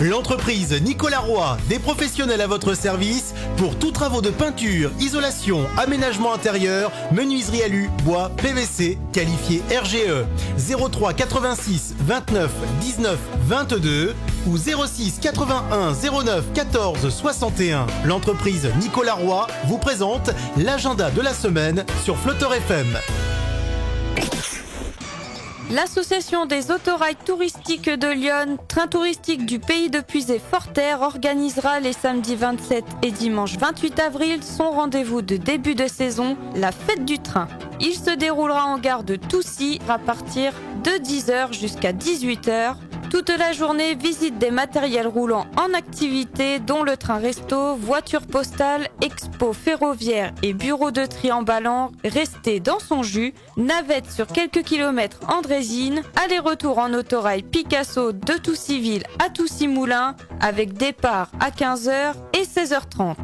L'entreprise Nicolas Roy, des professionnels à votre service pour tous travaux de peinture, isolation, aménagement intérieur, menuiserie alu, bois, PVC, qualifié RGE. 03 86 29 19 22 ou 06 81 09 14 61. L'entreprise Nicolas Roy vous présente l'agenda de la semaine sur Flotteur FM. L'association des autorails touristiques de Lyon, train touristique du pays de Puisé-Forterre, organisera les samedis 27 et dimanche 28 avril son rendez-vous de début de saison, la fête du train. Il se déroulera en gare de Toussy à partir de 10h jusqu'à 18h. Toute la journée, visite des matériels roulants en activité, dont le train resto, voiture postale, expo ferroviaire et bureau de tri emballant, resté dans son jus, navette sur quelques kilomètres en drésine, aller-retour en autorail Picasso de Toussy-Ville à Toussy-Moulin, avec départ à 15h et 16h30.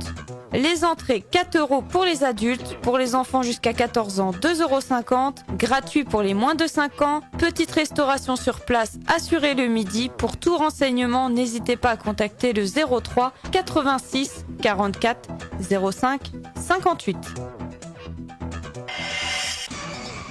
Les entrées 4 € pour les adultes, pour les enfants jusqu'à 14 ans 2,50 €, gratuit pour les moins de 5 ans, petite restauration sur place assurée le midi. Pour tout renseignement, n'hésitez pas à contacter le 03 86 44 05 58.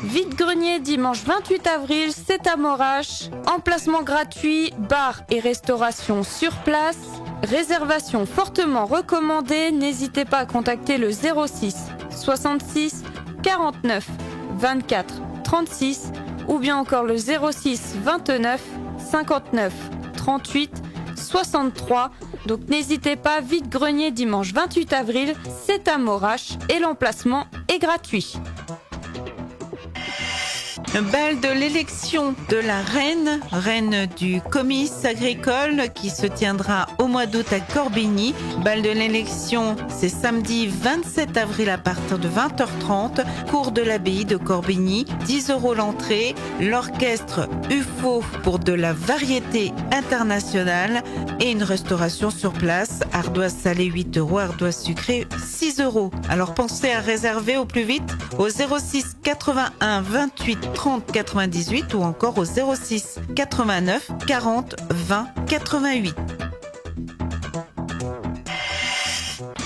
Vide-grenier dimanche 28 avril, c'est à Morache. Emplacement gratuit, bar et restauration sur place. Réservation fortement recommandée, n'hésitez pas à contacter le 06 66 49 24 36 ou bien encore le 06 29 59 38 63. Donc n'hésitez pas, vide-grenier dimanche 28 avril, c'est à Morache et l'emplacement est gratuit. Bal de l'élection de la reine du comice agricole qui se tiendra au mois d'août à Corbigny. Bal de l'élection, c'est samedi 27 avril à partir de 20h30, cours de l'abbaye de Corbigny, 10 € l'entrée, l'orchestre UFO pour de la variété internationale et une restauration sur place, ardoise salée 8 €, ardoise sucrée 6 €. Alors pensez à réserver au plus vite au 06 81 28 30 98 ou encore au 06 89 40 20 88.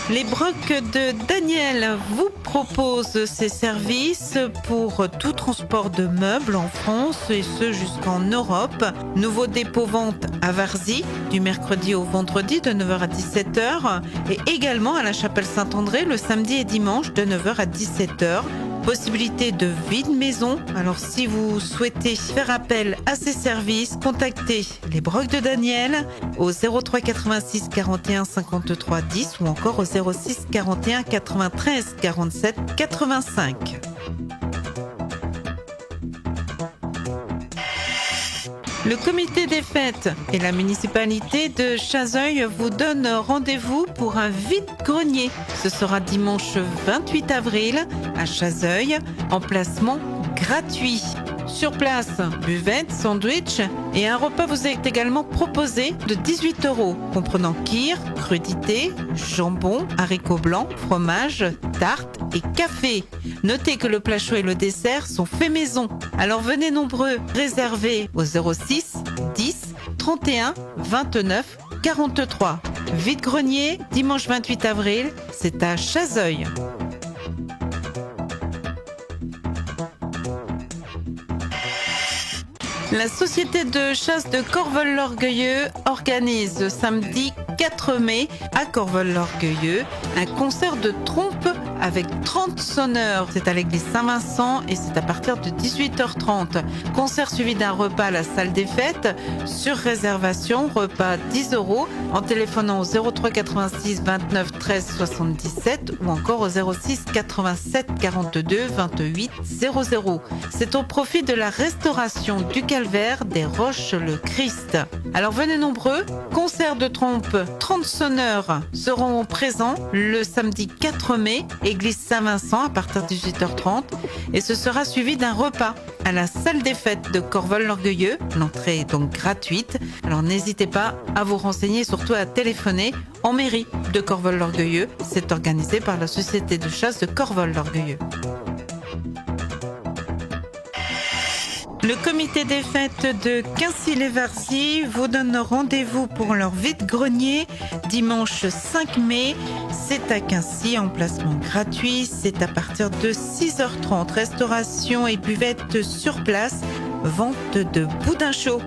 Les brocs de Daniel vous proposent ces services pour tout transport de meubles en France et ce jusqu'en Europe. Nouveau dépôt-vente à Varzy du mercredi au vendredi de 9h à 17h et également à la Chapelle Saint-André le samedi et dimanche de 9h à 17h. Possibilité de vide-maison. Alors si vous souhaitez faire appel à ces services, contactez les brocs de Daniel au 03 86 41 53 10 ou encore au 06 41 93 47 85. Le comité des fêtes et la municipalité de Chazeuil vous donnent rendez-vous pour un vide-grenier. Ce sera dimanche 28 avril à Chazeuil, emplacement gratuit. Sur place, buvette, sandwich et un repas vous est également proposé de 18 €, comprenant kir, crudité, jambon, haricots blancs, fromage, tarte et café. Notez que le plat chaud et le dessert sont faits maison. Alors venez nombreux, réservez au 06 10 31 29 43. Vide-grenier, dimanche 28 avril, c'est à Chazeuil. La société de chasse de Corvol-l'Orgueilleux organise samedi 4 mai à Corvol-l'Orgueilleux un concert de trompe avec 30 sonneurs. C'est à l'église Saint-Vincent et c'est à partir de 18h30. Concert suivi d'un repas à la salle des fêtes. Sur réservation, repas 10 € en téléphonant au 03 86 29 13 77 ou encore au 06 87 42 28 00. C'est au profit de la restauration du Calvaire des Roches-le-Christ. Alors venez nombreux, concert de trompe, 30 sonneurs seront présents le samedi 4 mai, église Saint-Vincent à partir de 18h30 et ce sera suivi d'un repas à la salle des fêtes de Corvol-l'Orgueilleux. L'entrée est donc gratuite, alors n'hésitez pas à vous renseigner et surtout à téléphoner en mairie de Corvol-l'Orgueilleux. C'est organisé par la société de chasse de Corvol-l'Orgueilleux. Le comité des fêtes de Quincy-les-Varzy vous donne rendez-vous pour leur vide-grenier dimanche 5 mai. C'est à Quincy, emplacement gratuit. C'est à partir de 6h30. Restauration et buvette sur place. Vente de boudin chaud.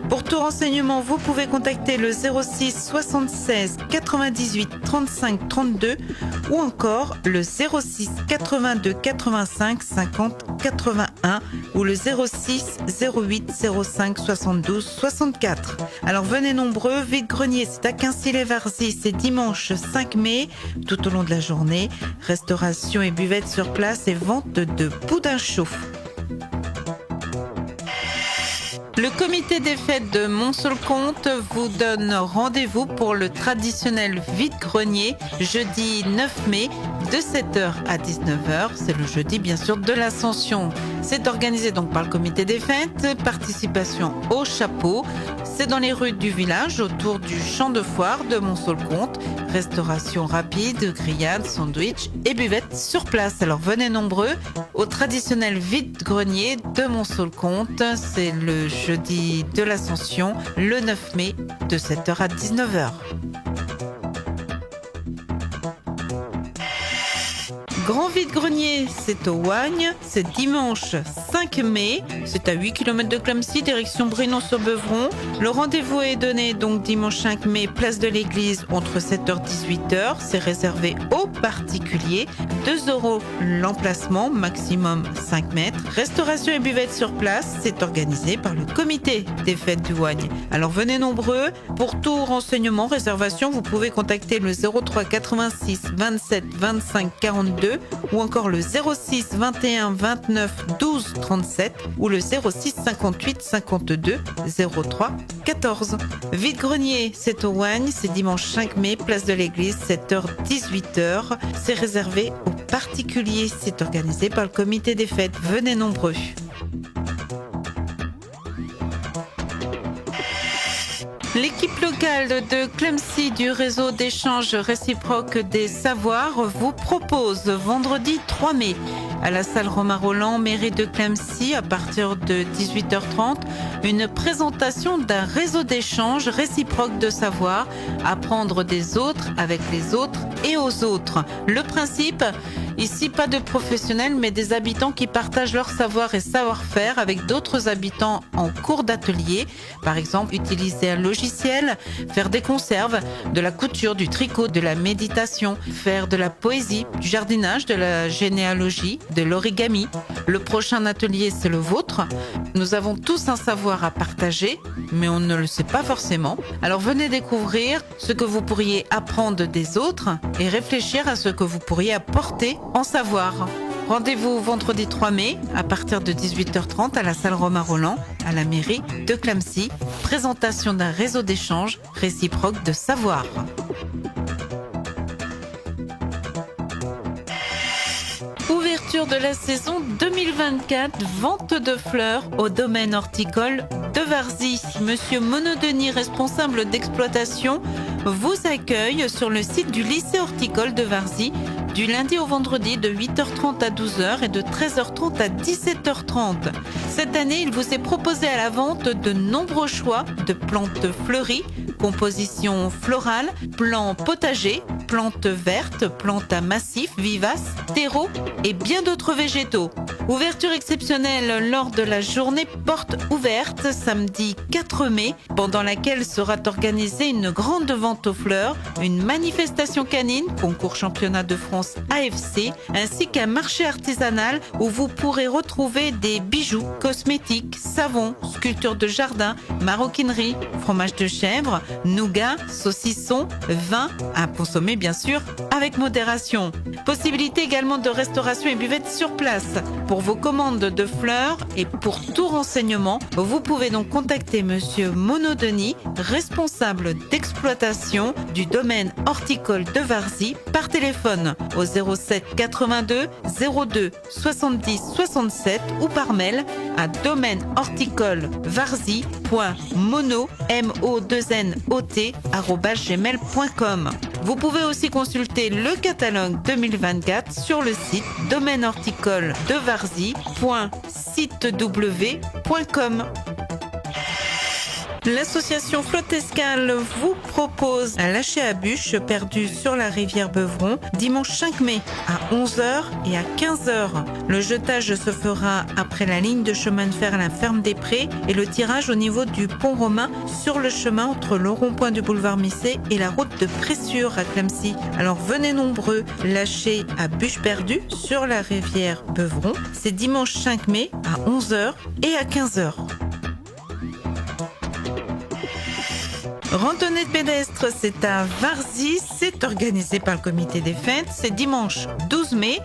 Pour tout renseignement, vous pouvez contacter le 06 76 98 35 32 ou encore le 06 82 85 50 81 ou le 06 08 05 72 64. Alors venez nombreux, vide-grenier, c'est à Quincy-les-Varzy, c'est dimanche 5 mai, tout au long de la journée. Restauration et buvette sur place et vente de boudin chaud. Le comité des fêtes de Montceau-le-Comte vous donne rendez-vous pour le traditionnel vide-grenier jeudi 9 mai de 7h à 19h. C'est le jeudi bien sûr de l'Ascension. C'est organisé donc par le comité des fêtes, participation au chapeau. C'est dans les rues du village autour du champ de foire de Montceau-le-Comte. Restauration rapide, grillade, sandwich et buvette sur place. Alors venez nombreux au traditionnel vide-grenier de Montceau-le-Comte. C'est le jeudi de l'Ascension, le 9 mai, de 7h à 19h. Grand vide-grenier, c'est au Ouagne, c'est dimanche 5 mai, c'est à 8 km de Clamecy, direction Brinon-sur-Beuvron. Le rendez-vous est donné donc dimanche 5 mai, place de l'église, entre 7h et 18h. C'est réservé aux particuliers, 2 € l'emplacement, maximum 5 mètres. Restauration et buvette sur place, c'est organisé par le comité des fêtes du Ouagne. Alors venez nombreux, pour tout renseignement, réservation, vous pouvez contacter le 03 86 27 25 42 ou encore le 06 21 29 12 37 ou le 06 58 52 03 14. Vide-grenier, c'est au Ouagne, c'est dimanche 5 mai, place de l'église, 7h-18h. C'est réservé aux particuliers, c'est organisé par le comité des fêtes. Venez nombreux. L'équipe locale de Clamecy du réseau d'échange réciproque des savoirs vous propose vendredi 3 mai à la salle Romain Rolland, mairie de Clamecy, à partir de 18h30, une présentation d'un réseau d'échange réciproque de savoir, apprendre des autres avec les autres et aux autres. Le principe, ici pas de professionnels mais des habitants qui partagent leur savoir et savoir-faire avec d'autres habitants en cours d'atelier. Par exemple, utiliser un logiciel, faire des conserves, de la couture, du tricot, de la méditation, faire de la poésie, du jardinage, de la généalogie, de l'origami. Le prochain atelier, c'est le vôtre. Nous avons tous un savoir à partager, mais on ne le sait pas forcément. Alors venez découvrir ce que vous pourriez apprendre des autres et réfléchir à ce que vous pourriez apporter en savoir. Rendez-vous vendredi 3 mai à partir de 18h30 à la salle Romain Rolland, à la mairie de Clamecy. Présentation d'un réseau d'échange réciproque de savoir. Ouverture de la saison 2024, vente de fleurs au domaine horticole de Varzy. Monsieur Monodeni, responsable d'exploitation, vous accueille sur le site du lycée horticole de Varzy du lundi au vendredi de 8h30 à 12h et de 13h30 à 17h30. Cette année, il vous est proposé à la vente de nombreux choix de plantes fleuries, composition florale, plants potagers, plantes vertes, plantes à massifs vivaces, terreaux et bien d'autres végétaux. Ouverture exceptionnelle lors de la journée porte ouverte samedi 4 mai, pendant laquelle sera organisée une grande vente aux fleurs, une manifestation canine, concours championnat de France AFC, ainsi qu'un marché artisanal où vous pourrez retrouver des bijoux, cosmétiques, savons, sculptures de jardin, maroquinerie, fromage de chèvre, nougat, saucisson, vin, à consommer bien sûr avec modération. Possibilité également de restauration et buvette sur place. Pour vos commandes de fleurs et pour tout renseignement, vous pouvez donc contacter Monsieur Monodeni, responsable d'exploitation du domaine horticole de Varzy, par téléphone au 07 82 02 70 67 ou par mail à domaineHorticoleVarzy.mono@gmail.com. Vous pouvez aussi consulter le catalogue 2024 sur le site domaine horticole de Varzy.sitew.com. L'association Flotte Escale vous propose un lâcher à bûche perdu sur la rivière Beuvron dimanche 5 mai à 11h et à 15h. Le jetage se fera après la ligne de chemin de fer à la ferme des Prés et le tirage au niveau du pont romain sur le chemin entre le rond-point du boulevard Misset et la route de Pressure à Clamecy. Alors venez nombreux lâcher à bûche perdue sur la rivière Beuvron. C'est dimanche 5 mai à 11h et à 15h. Randonnée de pédestres, c'est à Varzy, c'est organisé par le comité des fêtes, c'est dimanche 12 mai,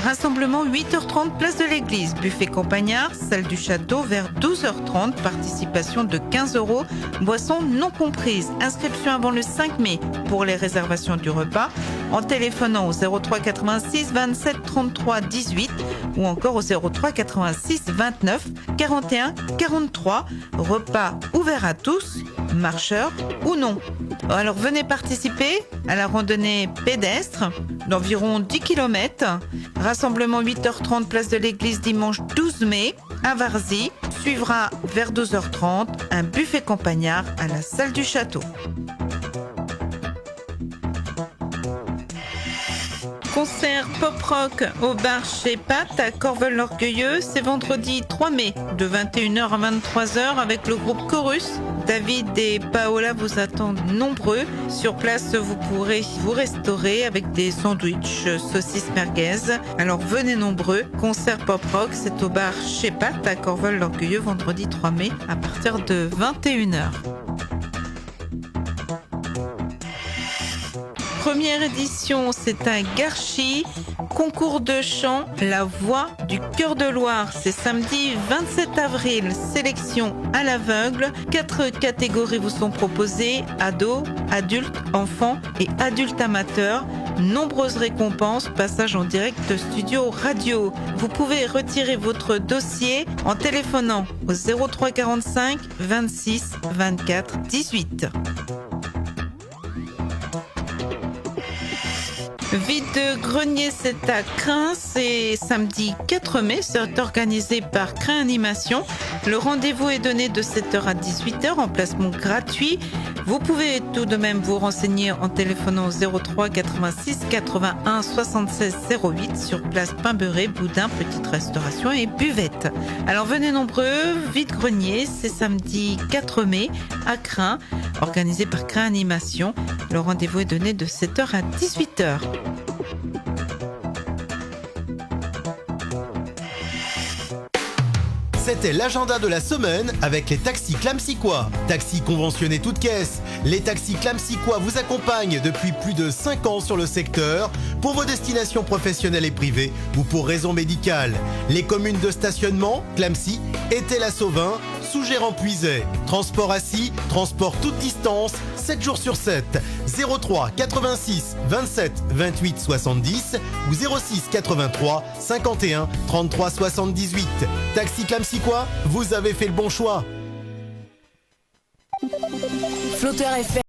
rassemblement 8h30 place de l'église, buffet campagnard, salle du château vers 12h30, participation de 15 €, boissons non comprises, inscription avant le 5 mai pour les réservations du repas, en téléphonant au 03 86 27 33 18 ou encore au 03 86 29 41 43, repas ouvert à tous, marcheurs ou non. Alors venez participer à la randonnée pédestre d'environ 10 km. Rassemblement 8h30 place de l'église dimanche 12 mai à Varzy. Suivra vers 12h30 un buffet campagnard à la salle du château. Concert pop-rock au bar chez Pat à Corveul-l'Orgueilleux, c'est vendredi 3 mai de 21h à 23h avec le groupe Chorus. David et Paola vous attendent nombreux. Sur place, vous pourrez vous restaurer avec des sandwichs, saucisses merguez. Alors venez nombreux. Concert pop-rock, c'est au bar chez Pat à Corveul-l'Orgueilleux vendredi 3 mai à partir de 21h. Première édition, c'est à Garchy. Concours de chant, la voix du cœur de Loire. C'est samedi 27 avril. Sélection à l'aveugle. 4 catégories vous sont proposées. Ados, adultes, enfants et adultes amateurs. Nombreuses récompenses. Passage en direct de studio radio. Vous pouvez retirer votre dossier en téléphonant au 03 45 26 24 18. Vide-grenier, c'est à Crin, c'est samedi 4 mai, c'est organisé par Crin Animation. Le rendez-vous est donné de 7h à 18h, emplacement gratuit. Vous pouvez tout de même vous renseigner en téléphonant au 03 86 81 76 08 sur place Pain-Beurré, Boudin, petite restauration et buvette. Alors venez nombreux, vide-grenier, c'est samedi 4 mai à Crin, organisé par Crin Animation. Le rendez-vous est donné de 7h à 18h. C'était l'agenda de la semaine avec les taxis Clamecycois. Taxis conventionnés toutes caisses. Les taxis Clamecycois vous accompagnent depuis plus de 5 ans sur le secteur pour vos destinations professionnelles et privées ou pour raisons médicales. Les communes de stationnement, Clamecy, Étais-la-Sauvin, Sougérand-Puiset. Transport assis, transport toute distance, 7 jours sur 7. 03 86 27 28 70 ou 06 83 51 33 78. Taxi Clamecycois, vous avez fait le bon choix. Flotteur FM.